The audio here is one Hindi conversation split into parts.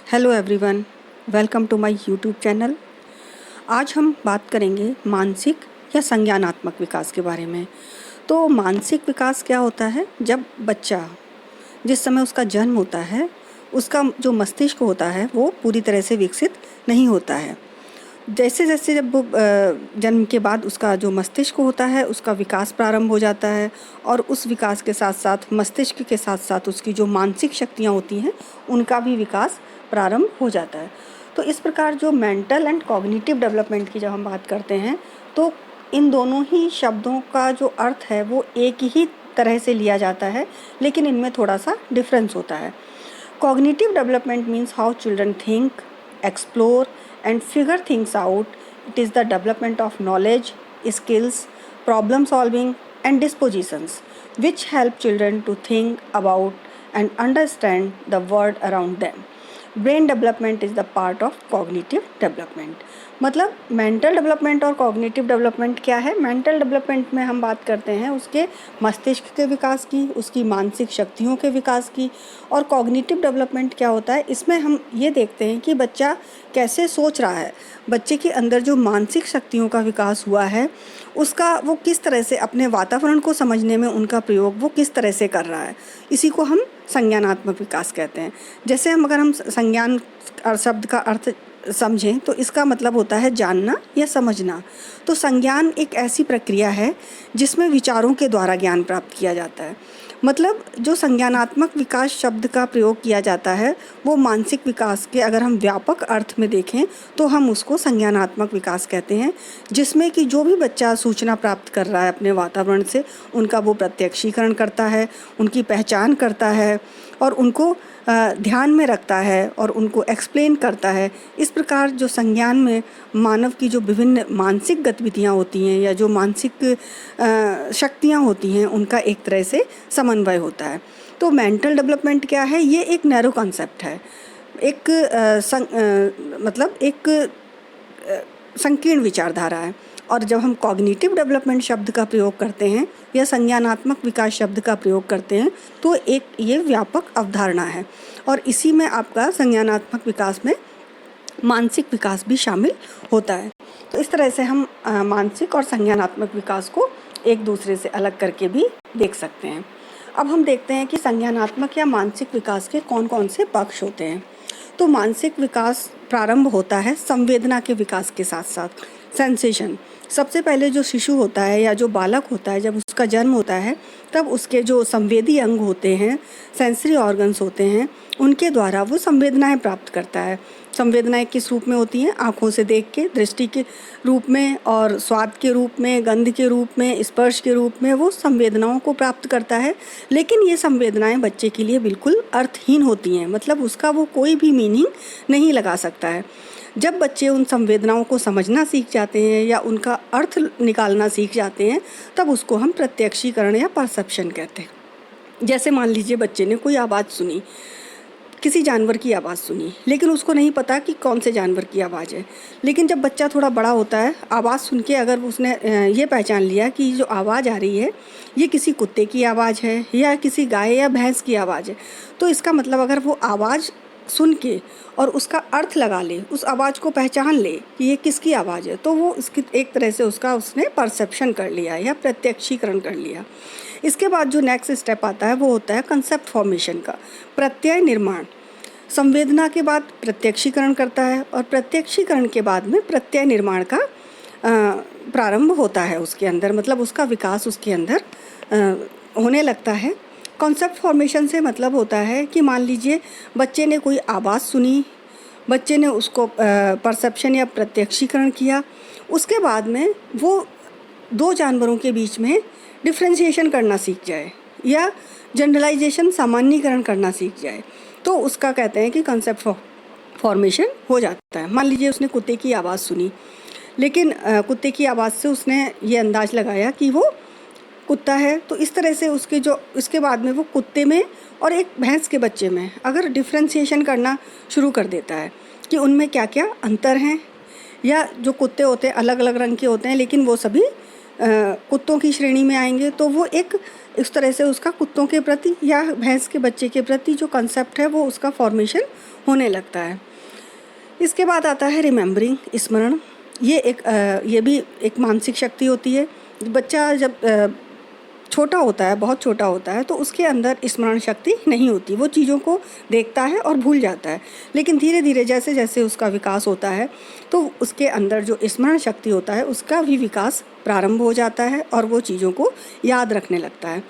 Hello everyone, welcome to my YouTube channel. आज हम बात करेंगे मानसिक या संज्ञानात्मक विकास के बारे में। तो मानसिक विकास क्या होता है? जब बच्चा जिस समय उसका जन्म होता है, उसका जो मस्तिष्क होता है वो पूरी तरह से विकसित नहीं होता है। जैसे जैसे जब वो जन्म के बाद उसका जो मस्तिष्क होता है उसका विकास प्रारंभ हो जाता है, और उस विकास के साथ साथ मस्तिष्क के साथ साथ उसकी जो मानसिक शक्तियाँ होती हैं उनका भी विकास प्रारंभ हो जाता है। तो इस प्रकार जो मेंटल एंड कॉग्निटिव डेवलपमेंट की जब हम बात करते हैं तो इन दोनों ही शब्दों का जो अर्थ है वो एक ही तरह से लिया जाता है, लेकिन इनमें थोड़ा सा डिफरेंस होता है। Cognitive development means how children think, explore, and figure things out. It is the development of knowledge, skills, problem solving, and dispositions which help children to think about and understand the world around them. Brain development is the part of cognitive development. मतलब मेंटल डेवलपमेंट और कॉग्निटिव डेवलपमेंट क्या है? मेंटल डेवलपमेंट में हम बात करते हैं उसके मस्तिष्क के विकास की, उसकी मानसिक शक्तियों के विकास की। और कॉग्निटिव डेवलपमेंट क्या होता है? इसमें हम ये देखते हैं कि बच्चा कैसे सोच रहा है, बच्चे के अंदर जो मानसिक शक्तियों का विकास हुआ है उसका वो किस तरह से अपने वातावरण को समझने में उनका प्रयोग वो किस तरह से कर रहा है। इसी को हम संज्ञानात्मक विकास कहते हैं। जैसे अगर हम संज्ञान शब्द का अर्थ समझें तो इसका मतलब होता है जानना या समझना। तो संज्ञान एक ऐसी प्रक्रिया है जिसमें विचारों के द्वारा ज्ञान प्राप्त किया जाता है। मतलब जो संज्ञानात्मक विकास शब्द का प्रयोग किया जाता है वो मानसिक विकास के अगर हम व्यापक अर्थ में देखें तो हम उसको संज्ञानात्मक विकास कहते हैं, जिसमें कि जो भी बच्चा सूचना प्राप्त कर रहा है अपने वातावरण से उनका वो प्रत्यक्षीकरण करता है, उनकी पहचान करता है और उनको ध्यान में रखता है और उनको एक्सप्लेन करता है। इस प्रकार जो संज्ञान में मानव की जो विभिन्न मानसिक गतिविधियाँ होती हैं या जो मानसिक शक्तियाँ होती हैं उनका एक तरह से समन्वय होता है। तो मेंटल डेवलपमेंट क्या है? ये एक नैरो कॉन्सेप्ट है, एक मतलब एक संकीर्ण विचारधारा है। और जब हम कॉग्निटिव डेवलपमेंट शब्द का प्रयोग करते हैं या संज्ञानात्मक विकास शब्द का प्रयोग करते हैं तो एक ये व्यापक अवधारणा है, और इसी में आपका संज्ञानात्मक विकास में मानसिक विकास भी शामिल होता है। तो इस तरह से हम मानसिक और संज्ञानात्मक विकास को एक दूसरे से अलग करके भी देख सकते हैं। अब हम देखते हैं कि संज्ञानात्मक या मानसिक विकास के कौन कौन से पक्ष होते हैं। तो मानसिक विकास प्रारंभ होता है संवेदना के विकास के साथ साथ। सेंसेशन, सबसे पहले जो शिशु होता है या जो बालक होता है जब उसका जन्म होता है तब उसके जो संवेदी अंग होते हैं, सेंसरी ऑर्गन्स होते हैं, उनके द्वारा वो संवेदनाएं प्राप्त करता है। संवेदनाएं किस रूप में होती हैं? आँखों से देख के, दृष्टि के रूप में, और स्वाद के रूप में, गंध के रूप में, स्पर्श के रूप में वो संवेदनाओं को प्राप्त करता है। लेकिन ये संवेदनाएं बच्चे के लिए बिल्कुल अर्थहीन होती हैं, मतलब उसका वो कोई भी मीनिंग नहीं लगा सकता है। जब बच्चे उन संवेदनाओं को समझना सीख जाते हैं या उनका अर्थ निकालना सीख जाते हैं तब उसको हम प्रत्यक्षीकरण या परसेप्शन कहते हैं। जैसे मान लीजिए बच्चे ने कोई आवाज़ सुनी, किसी जानवर की आवाज़ सुनी, लेकिन उसको नहीं पता कि कौन से जानवर की आवाज़ है। लेकिन जब बच्चा थोड़ा बड़ा होता है, आवाज़ सुन के अगर उसने ये पहचान लिया कि जो आवाज़ आ रही है ये किसी कुत्ते की आवाज़ है या किसी गाय या भैंस की आवाज़ है, तो इसका मतलब अगर वो आवाज़ सुन के और उसका अर्थ लगा ले, उस आवाज़ को पहचान ले कि ये किसकी आवाज़ है, तो वो इसकी एक तरह से उसने परसेप्शन कर लिया या प्रत्यक्षीकरण कर लिया। इसके बाद जो नेक्स्ट स्टेप आता है वो होता है कंसेप्ट फॉर्मेशन का, प्रत्यय निर्माण। संवेदना के बाद प्रत्यक्षीकरण करता है और प्रत्यक्षीकरण के बाद में प्रत्यय निर्माण का प्रारंभ होता है उसके अंदर, मतलब उसका विकास उसके अंदर होने लगता है। कॉन्सेप्ट फॉर्मेशन से मतलब होता है कि मान लीजिए बच्चे ने कोई आवाज़ सुनी, बच्चे ने उसको परसेप्शन या प्रत्यक्षीकरण किया, उसके बाद में वो दो जानवरों के बीच में डिफ्रेंशिएशन करना सीख जाए या जनरलाइजेशन सामान्यीकरण करना सीख जाए, तो उसका कहते हैं कि कॉन्सेप्ट फॉर्मेशन हो जाता है। मान लीजिए उसने कुत्ते की आवाज़ सुनी, लेकिन कुत्ते की आवाज़ से उसने ये अंदाज़ लगाया कि वो कुत्ता है, तो इस तरह से उसके जो इसके बाद में वो कुत्ते में और एक भैंस के बच्चे में अगर डिफ्रेंशिएशन करना शुरू कर देता है कि उनमें क्या क्या अंतर हैं, या जो कुत्ते होते हैं अलग अलग रंग के होते हैं लेकिन वो सभी कुत्तों की श्रेणी में आएंगे, तो वो इस तरह से उसका कुत्तों के प्रति या भैंस के बच्चे के प्रति जो कंसेप्ट है वो उसका फॉर्मेशन होने लगता है। इसके बाद आता है रिमेम्बरिंग, स्मरण। ये भी एक मानसिक शक्ति होती है। बच्चा जब छोटा होता है, बहुत छोटा होता है, तो उसके अंदर स्मरण शक्ति नहीं होती, वो चीज़ों को देखता है और भूल जाता है। लेकिन धीरे धीरे जैसे जैसे उसका विकास होता है तो उसके अंदर जो स्मरण शक्ति होता है उसका भी विकास प्रारंभ हो जाता है और वो चीज़ों को याद रखने लगता है।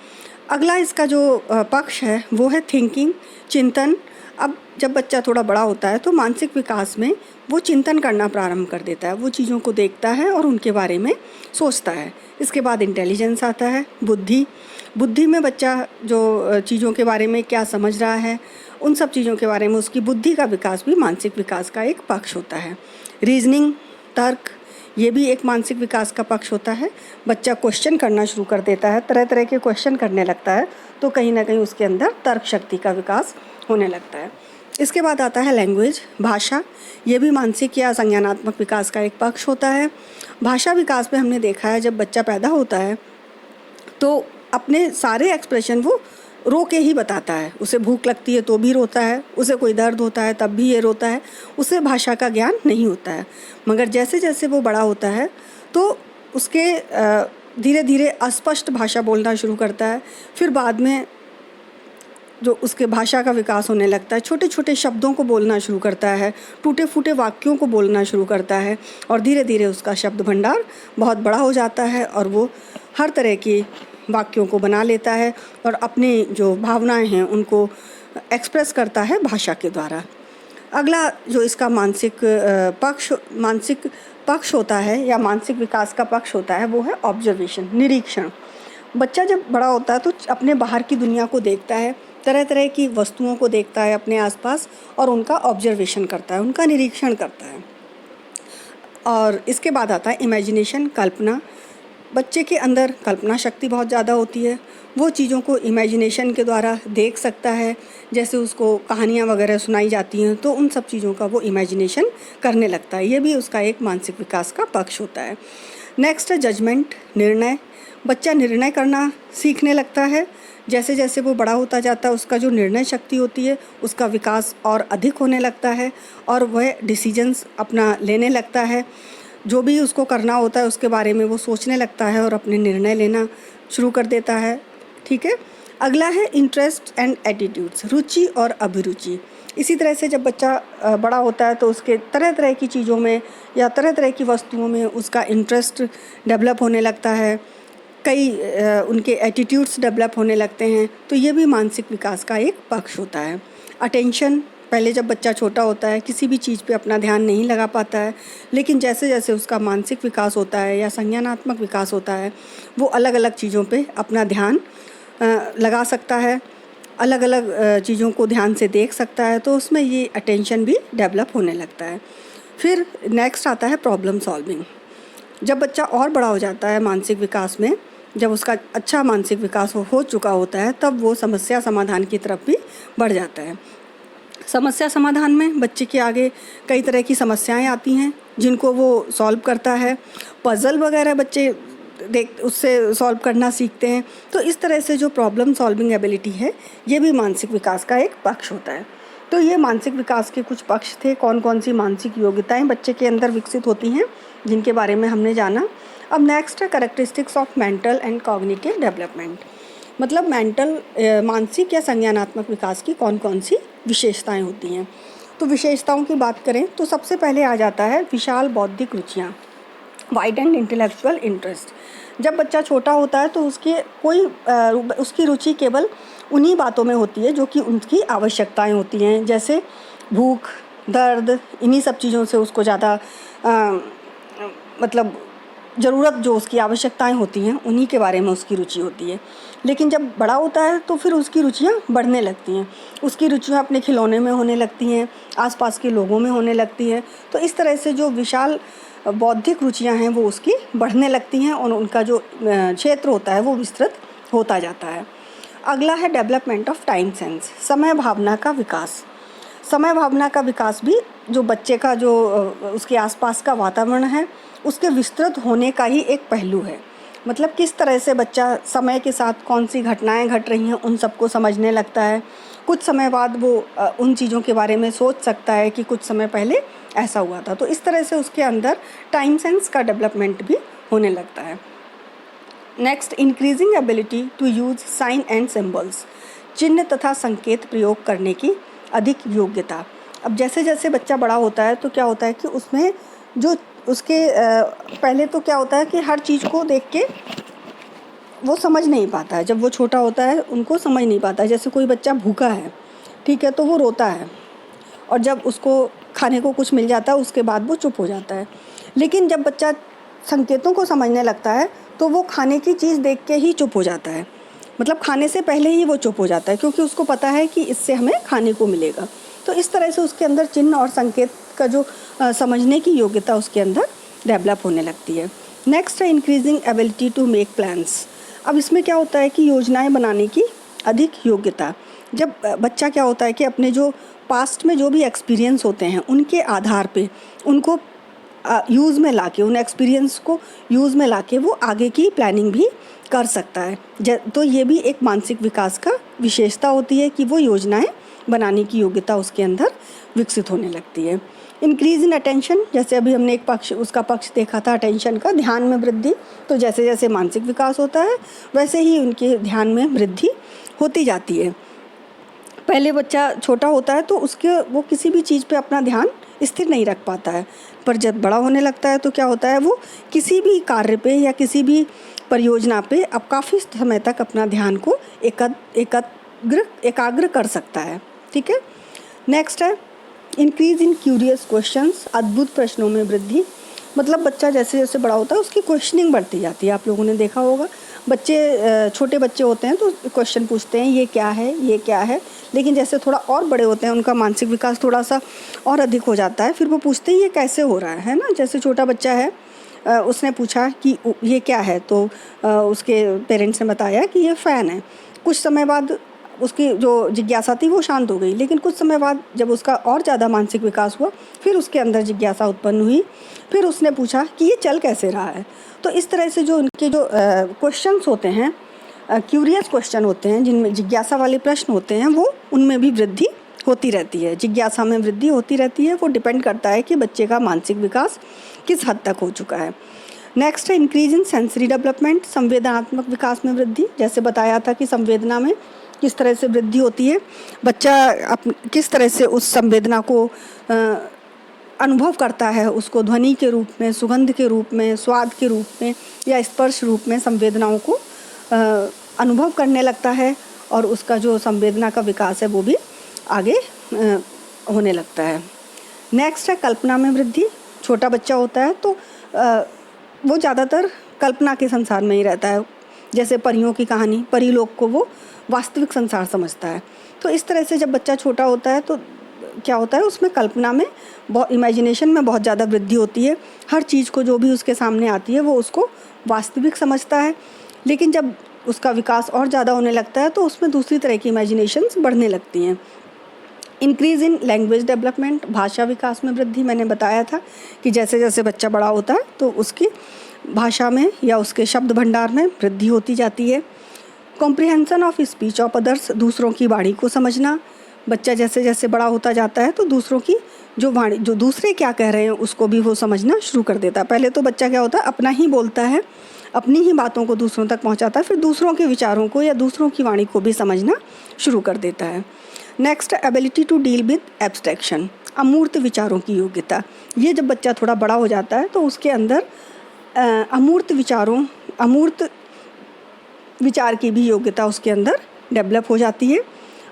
अगला इसका जो पक्ष है वो है थिंकिंग, चिंतन। अब जब बच्चा थोड़ा बड़ा होता है तो मानसिक विकास में वो चिंतन करना प्रारंभ कर देता है, वो चीज़ों को देखता है और उनके बारे में सोचता है। इसके बाद इंटेलिजेंस आता है, बुद्धि में बच्चा जो चीज़ों के बारे में क्या समझ रहा है, उन सब चीज़ों के बारे में उसकी बुद्धि का विकास भी मानसिक विकास का एक पक्ष होता है। रीजनिंग, तर्क, ये भी एक मानसिक विकास का पक्ष होता है। बच्चा क्वेश्चन करना शुरू कर देता है, तरह तरह के क्वेश्चन करने लगता है, तो कहीं ना कहीं उसके अंदर तर्क शक्ति का विकास होने लगता है। इसके बाद आता है लैंग्वेज, भाषा। ये भी मानसिक या संज्ञानात्मक विकास का एक पक्ष होता है। भाषा विकास में हमने देखा है जब बच्चा पैदा होता है तो अपने सारे एक्सप्रेशन वो रो के ही बताता है। उसे भूख लगती है तो भी रोता है, उसे कोई दर्द होता है तब भी ये रोता है, उसे भाषा का ज्ञान नहीं होता है। मगर जैसे जैसे वो बड़ा होता है तो उसके धीरे धीरे अस्पष्ट भाषा बोलना शुरू करता है। फिर बाद में जो उसके भाषा का विकास होने लगता है, छोटे छोटे शब्दों को बोलना शुरू करता है, टूटे फूटे वाक्यों को बोलना शुरू करता है और धीरे धीरे उसका शब्द भंडार बहुत बड़ा हो जाता है और वो हर तरह की वाक्यों को बना लेता है और अपनी जो भावनाएं हैं उनको एक्सप्रेस करता है भाषा के द्वारा। अगला जो इसका मानसिक पक्ष होता है या मानसिक विकास का पक्ष होता है वो है ऑब्जर्वेशन, निरीक्षण। बच्चा जब बड़ा होता है तो अपने बाहर की दुनिया को देखता है, तरह तरह की वस्तुओं को देखता है अपने आसपास और उनका ऑब्जर्वेशन करता है, उनका निरीक्षण करता है। और इसके बाद आता है इमेजिनेशन, कल्पना। बच्चे के अंदर कल्पना शक्ति बहुत ज़्यादा होती है, वो चीज़ों को इमेजिनेशन के द्वारा देख सकता है। जैसे उसको कहानियाँ वगैरह सुनाई जाती हैं तो उन सब चीज़ों का वो इमेजिनेशन करने लगता है। ये भी उसका एक मानसिक विकास का पक्ष होता है। नेक्स्ट है जजमेंट, निर्णय। बच्चा निर्णय करना सीखने लगता है। जैसे जैसे वो बड़ा होता जाता है उसका जो निर्णय शक्ति होती है उसका विकास और अधिक होने लगता है और वह डिसीजंस अपना लेने लगता है। जो भी उसको करना होता है उसके बारे में वो सोचने लगता है और अपने निर्णय लेना शुरू कर देता है। ठीक है। अगला है इंटरेस्ट एंड एटीट्यूड्स, रुचि और अभिरुचि। इसी तरह से जब बच्चा बड़ा होता है तो उसके तरह तरह की चीज़ों में या तरह तरह की वस्तुओं में उसका इंटरेस्ट डेवलप होने लगता है, कई उनके एटीट्यूड्स डेवलप होने लगते हैं। तो ये भी मानसिक विकास का एक पक्ष होता है। अटेंशन, पहले जब बच्चा छोटा होता है किसी भी चीज़ पे अपना ध्यान नहीं लगा पाता है, लेकिन जैसे जैसे उसका मानसिक विकास होता है या संज्ञानात्मक विकास होता है वो अलग अलग चीज़ों पे अपना ध्यान लगा सकता है, अलग अलग चीज़ों को ध्यान से देख सकता है, तो उसमें ये अटेंशन भी डेवलप होने लगता है। फिर नेक्स्ट आता है प्रॉब्लम सॉल्विंग। जब बच्चा और बड़ा हो जाता है मानसिक विकास में, जब उसका अच्छा मानसिक विकास हो चुका होता है तब वो समस्या समाधान की तरफ भी बढ़ जाता है। समस्या समाधान में बच्चे के आगे कई तरह की समस्याएं आती हैं जिनको वो सॉल्व करता है। पज़ल वगैरह बच्चे उससे सॉल्व करना सीखते हैं। तो इस तरह से जो प्रॉब्लम सॉल्विंग एबिलिटी है ये भी मानसिक विकास का एक पक्ष होता है। तो ये मानसिक विकास के कुछ पक्ष थे, कौन कौन सी मानसिक योग्यताएं बच्चे के अंदर विकसित होती हैं जिनके बारे में हमने जाना। अब नेक्स्ट है characteristics of mental and cognitive development. मतलब मानसिक या संज्ञानात्मक विकास की कौन कौन सी विशेषताएं होती हैं। तो विशेषताओं की बात करें तो सबसे पहले आ जाता है विशाल बौद्धिक रुचियाँ, वाइडेंड इंटेलेक्चुअल इंटरेस्ट। जब बच्चा छोटा होता है तो उसकी रुचि केवल उन्हीं बातों में होती है जो कि उनकी आवश्यकताएं होती हैं, जैसे भूख, दर्द, इन्हीं सब चीज़ों से उसको ज़्यादा मतलब ज़रूरत, जो उसकी आवश्यकताएं होती हैं उन्हीं के बारे में उसकी रुचि होती है। लेकिन जब बड़ा होता है तो फिर उसकी रुचियाँ बढ़ने लगती हैं, उसकी रुचियाँ अपने खिलौने में होने लगती हैं, आसपास के लोगों में होने लगती हैं। तो इस तरह से जो विशाल बौद्धिक रुचियाँ हैं वो उसकी बढ़ने लगती हैं और उनका जो क्षेत्र होता है वो विस्तृत होता जाता है। अगला है डेवलपमेंट ऑफ टाइम सेंस, समय भावना का विकास। समय भावना का विकास भी जो बच्चे का जो उसके आसपास का वातावरण है उसके विस्तृत होने का ही एक पहलू है। मतलब किस तरह से बच्चा समय के साथ कौन सी घटनाएं घट रही हैं उन सबको समझने लगता है। कुछ समय बाद वो उन चीज़ों के बारे में सोच सकता है कि कुछ समय पहले ऐसा हुआ था। तो इस तरह से उसके अंदर टाइम सेंस का डेवलपमेंट भी होने लगता है। Next, increasing ability to use sign and symbols, चिन्ह तथा संकेत प्रयोग करने की अधिक योग्यता। अब जैसे जैसे बच्चा बड़ा होता है तो क्या होता है कि उसमें जो उसके पहले तो क्या होता है कि हर चीज़ को देख के वो समझ नहीं पाता है। जब वो छोटा होता है उनको समझ नहीं पाता है। जैसे कोई बच्चा भूखा है, ठीक है, तो वो रोता है, और जब उसको खाने को कुछ मिल जाता है उसके बाद वो चुप हो जाता है। लेकिन जब बच्चा संकेतों को समझने लगता है तो वो खाने की चीज़ देख के ही चुप हो जाता है। मतलब खाने से पहले ही वो चुप हो जाता है, क्योंकि उसको पता है कि इससे हमें खाने को मिलेगा। तो इस तरह से उसके अंदर चिन्ह और संकेत का जो समझने की योग्यता उसके अंदर डेवलप होने लगती है। नेक्स्ट है increasing ability to make plans. अब इसमें क्या होता है कि योजनाएं बनाने की अधिक योग्यता। जब बच्चा क्या होता है कि अपने जो पास्ट में जो भी एक्सपीरियंस होते हैं उनके आधार पे उनको यूज़ में लाके, उन एक्सपीरियंस को यूज़ में लाके वो आगे की प्लानिंग भी कर सकता है। तो ये भी एक मानसिक विकास का विशेषता होती है कि वो योजनाएं बनाने की योग्यता उसके अंदर विकसित होने लगती है। इंक्रीज इन अटेंशन, जैसे अभी हमने एक पक्ष उसका पक्ष देखा था अटेंशन का, ध्यान में वृद्धि। तो जैसे जैसे मानसिक विकास होता है वैसे ही उनके ध्यान में वृद्धि होती जाती है। पहले बच्चा छोटा होता है तो उसके वो किसी भी चीज़ पे अपना ध्यान स्थिर नहीं रख पाता है, पर जब बड़ा होने लगता है तो क्या होता है, वो किसी भी कार्य पे या किसी भी परियोजना पे अब काफ़ी समय तक अपना ध्यान को एकाग्र कर सकता है। ठीक है। नेक्स्ट है इंक्रीज इन क्यूरियस क्वेश्चंस, अद्भुत प्रश्नों में वृद्धि। मतलब बच्चा जैसे जैसे बड़ा होता है उसकी क्वेश्चनिंग बढ़ती जाती है। आप लोगों ने देखा होगा बच्चे, छोटे बच्चे होते हैं तो क्वेश्चन पूछते हैं ये क्या है, ये क्या है। लेकिन जैसे थोड़ा और बड़े होते हैं उनका मानसिक विकास थोड़ा सा और अधिक हो जाता है, फिर वो पूछते हैं ये कैसे हो रहा है ना। जैसे छोटा बच्चा है, उसने पूछा कि ये क्या है, तो उसके पेरेंट्स ने बताया कि ये फ़ैन है। कुछ समय बाद उसकी जो जिज्ञासा थी वो शांत हो गई, लेकिन कुछ समय बाद जब उसका और ज़्यादा मानसिक विकास हुआ फिर उसके अंदर जिज्ञासा उत्पन्न हुई। फिर उसने पूछा कि ये चल कैसे रहा है। तो इस तरह से जो उनके जो क्वेश्चंस होते हैं, क्यूरियस क्वेश्चन होते हैं, जिनमें जिज्ञासा वाले प्रश्न होते हैं, वो उनमें भी वृद्धि होती रहती है। जिज्ञासा में वृद्धि होती रहती है। वो डिपेंड करता है कि बच्चे का मानसिक विकास किस हद तक हो चुका है। नेक्स्ट है इंक्रीज इन सेंसरी डेवलपमेंट, संवेदनात्मक विकास में वृद्धि। जैसे बताया था कि संवेदना में किस तरह से वृद्धि होती है, बच्चा किस तरह से उस संवेदना को अनुभव करता है, उसको ध्वनि के रूप में, सुगंध के रूप में, स्वाद के रूप में या स्पर्श रूप में संवेदनाओं को अनुभव करने लगता है, और उसका जो संवेदना का विकास है वो भी आगे होने लगता है। नेक्स्ट है कल्पना में वृद्धि। छोटा बच्चा होता है तो वो ज़्यादातर कल्पना के संसार में ही रहता है। जैसे परियों की कहानी, परी लोक को वो वास्तविक संसार समझता है। तो इस तरह से जब बच्चा छोटा होता है तो क्या होता है, उसमें कल्पना में इमेजिनेशन में बहुत ज़्यादा वृद्धि होती है। हर चीज़ को जो भी उसके सामने आती है वो उसको वास्तविक समझता है। लेकिन जब उसका विकास और ज़्यादा होने लगता है तो उसमें दूसरी तरह की इमेजिनेशंस बढ़ने लगती हैं। इंक्रीज़ इन लैंग्वेज डेवलपमेंट, भाषा विकास में वृद्धि। मैंने बताया था कि जैसे जैसे बच्चा बड़ा होता है तो उसकी भाषा में या उसके शब्द भंडार में वृद्धि होती जाती है। Comprehension of speech of others, दूसरों की वाणी को समझना। बच्चा जैसे जैसे बड़ा होता जाता है तो दूसरों की जो वाणी, जो दूसरे क्या कह रहे हैं उसको भी वो समझना शुरू कर देता है। पहले तो बच्चा क्या होता है, अपना ही बोलता है, अपनी ही बातों को दूसरों तक पहुंचाता है, फिर दूसरों के विचारों को या दूसरों की वाणी को भी समझना शुरू कर देता है। Next, ability to deal with abstraction, अमूर्त विचारों की योग्यता। ये जब बच्चा थोड़ा बड़ा हो जाता है तो उसके अंदर अमूर्त विचार की भी योग्यता उसके अंदर डेवलप हो जाती है।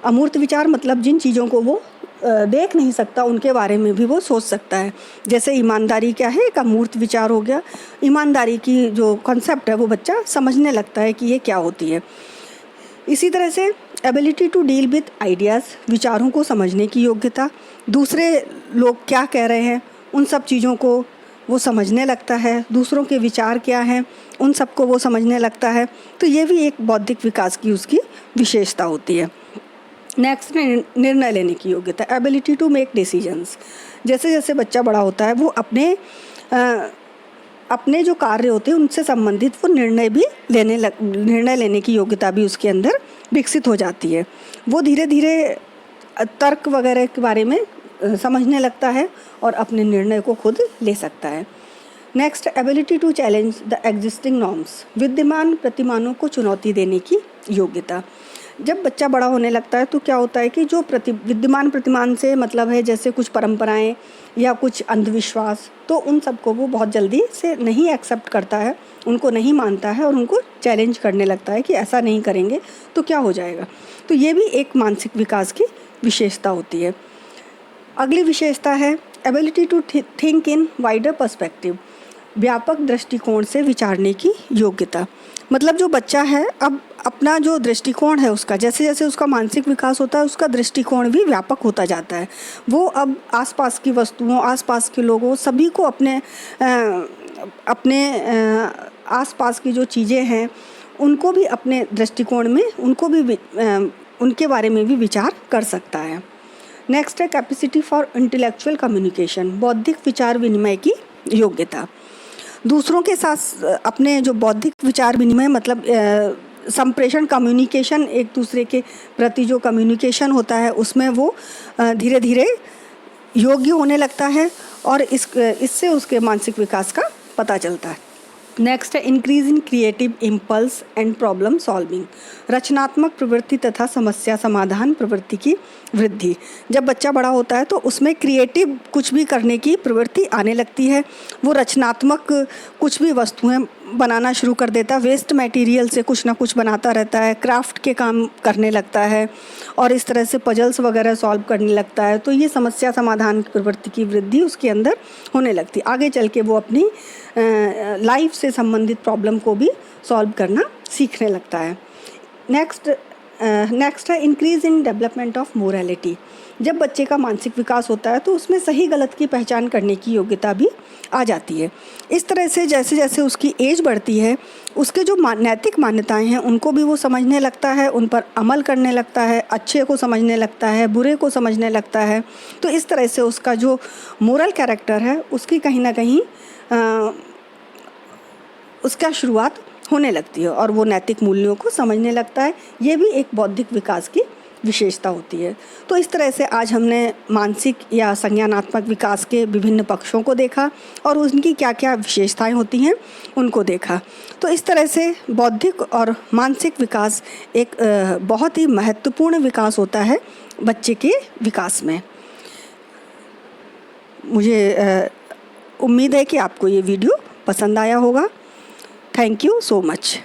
अमूर्त विचार मतलब जिन चीज़ों को वो देख नहीं सकता उनके बारे में भी वो सोच सकता है। जैसे ईमानदारी क्या है, एक अमूर्त विचार हो गया। ईमानदारी की जो कॉन्सेप्ट है वो बच्चा समझने लगता है कि ये क्या होती है। इसी तरह से ability to deal with ideas, विचारों को समझने की योग्यता। दूसरे लोग क्या कह रहे हैं उन सब चीज़ों को वो समझने लगता है। दूसरों के विचार क्या हैं उन सबको वो समझने लगता है। तो ये भी एक बौद्धिक विकास की उसकी विशेषता होती है। नेक्स्ट, निर्णय लेने की योग्यता, एबिलिटी टू मेक डिसीजंस। जैसे जैसे बच्चा बड़ा होता है वो अपने अपने जो कार्य होते हैं उनसे संबंधित वो निर्णय लेने की योग्यता भी उसके अंदर विकसित हो जाती है। वो धीरे धीरे तर्क वगैरह के बारे में समझने लगता है और अपने निर्णय को खुद ले सकता है। Next, ability to challenge the existing norms, विद्यमान प्रतिमानों को चुनौती देने की योग्यता। जब बच्चा बड़ा होने लगता है तो क्या होता है कि जो विद्यमान प्रतिमान से मतलब है जैसे कुछ परंपराएं या कुछ अंधविश्वास, तो उन सबको वो बहुत जल्दी से नहीं एक्सेप्ट करता है, उनको नहीं मानता है और उनको चैलेंज करने लगता है कि ऐसा नहीं करेंगे तो क्या हो जाएगा। तो ये भी एक मानसिक विकास की विशेषता होती है। अगली विशेषता है ability to think in wider perspective, व्यापक दृष्टिकोण से विचारने की योग्यता। मतलब जो बच्चा है अब अपना जो दृष्टिकोण है उसका, जैसे जैसे उसका मानसिक विकास होता है उसका दृष्टिकोण भी व्यापक होता जाता है। वो अब आसपास की वस्तुओं, आसपास के लोगों, सभी को अपने आसपास की जो चीज़ें हैं उनको भी अपने दृष्टिकोण में उनके बारे में भी विचार कर सकता है। नेक्स्ट है कैपेसिटी फॉर इंटेलेक्चुअल कम्युनिकेशन, बौद्धिक विचार विनिमय की योग्यता। दूसरों के साथ अपने जो बौद्धिक विचार विनिमय मतलब संप्रेषण, कम्युनिकेशन, एक दूसरे के प्रति जो कम्युनिकेशन होता है उसमें वो धीरे धीरे योग्य होने लगता है और इससे उसके मानसिक विकास का पता चलता है। नेक्स्ट है increase in creative impulse and problem solving, रचनात्मक प्रवृत्ति तथा समस्या समाधान प्रवृत्ति की वृद्धि। जब बच्चा बड़ा होता है तो उसमें क्रिएटिव कुछ भी करने की प्रवृत्ति आने लगती है, वो रचनात्मक कुछ भी वस्तुएं बनाना शुरू कर देता है, वेस्ट मटेरियल से कुछ ना कुछ बनाता रहता है, क्राफ्ट के काम करने लगता है और इस तरह से पजल्स वगैरह सॉल्व करने लगता है। तो ये समस्या समाधान की प्रवृत्ति की वृद्धि उसके अंदर होने लगती है। आगे चल के वो अपनी लाइफ से संबंधित प्रॉब्लम को भी सॉल्व करना सीखने लगता है। नेक्स्ट है increase in development of morality. जब बच्चे का मानसिक विकास होता है तो उसमें सही गलत की पहचान करने की योग्यता भी आ जाती है। इस तरह से जैसे जैसे उसकी एज बढ़ती है उसके जो नैतिक मान्यताएं हैं उनको भी वो समझने लगता है, उन पर अमल करने लगता है, अच्छे को समझने लगता है, बुरे को समझने लगता है। तो इस तरह से उसका जो मोरल कैरेक्टर है उसकी कहीं ना कहीं उसका शुरुआत होने लगती है और वो नैतिक मूल्यों को समझने लगता है। ये भी एक बौद्धिक विकास की विशेषता होती है। तो इस तरह से आज हमने मानसिक या संज्ञानात्मक विकास के विभिन्न पक्षों को देखा और उनकी क्या क्या विशेषताएं होती हैं उनको देखा। तो इस तरह से बौद्धिक और मानसिक विकास एक बहुत ही महत्वपूर्ण विकास होता है बच्चे के विकास में। मुझे उम्मीद है कि आपको ये वीडियो पसंद आया होगा। Thank you so much.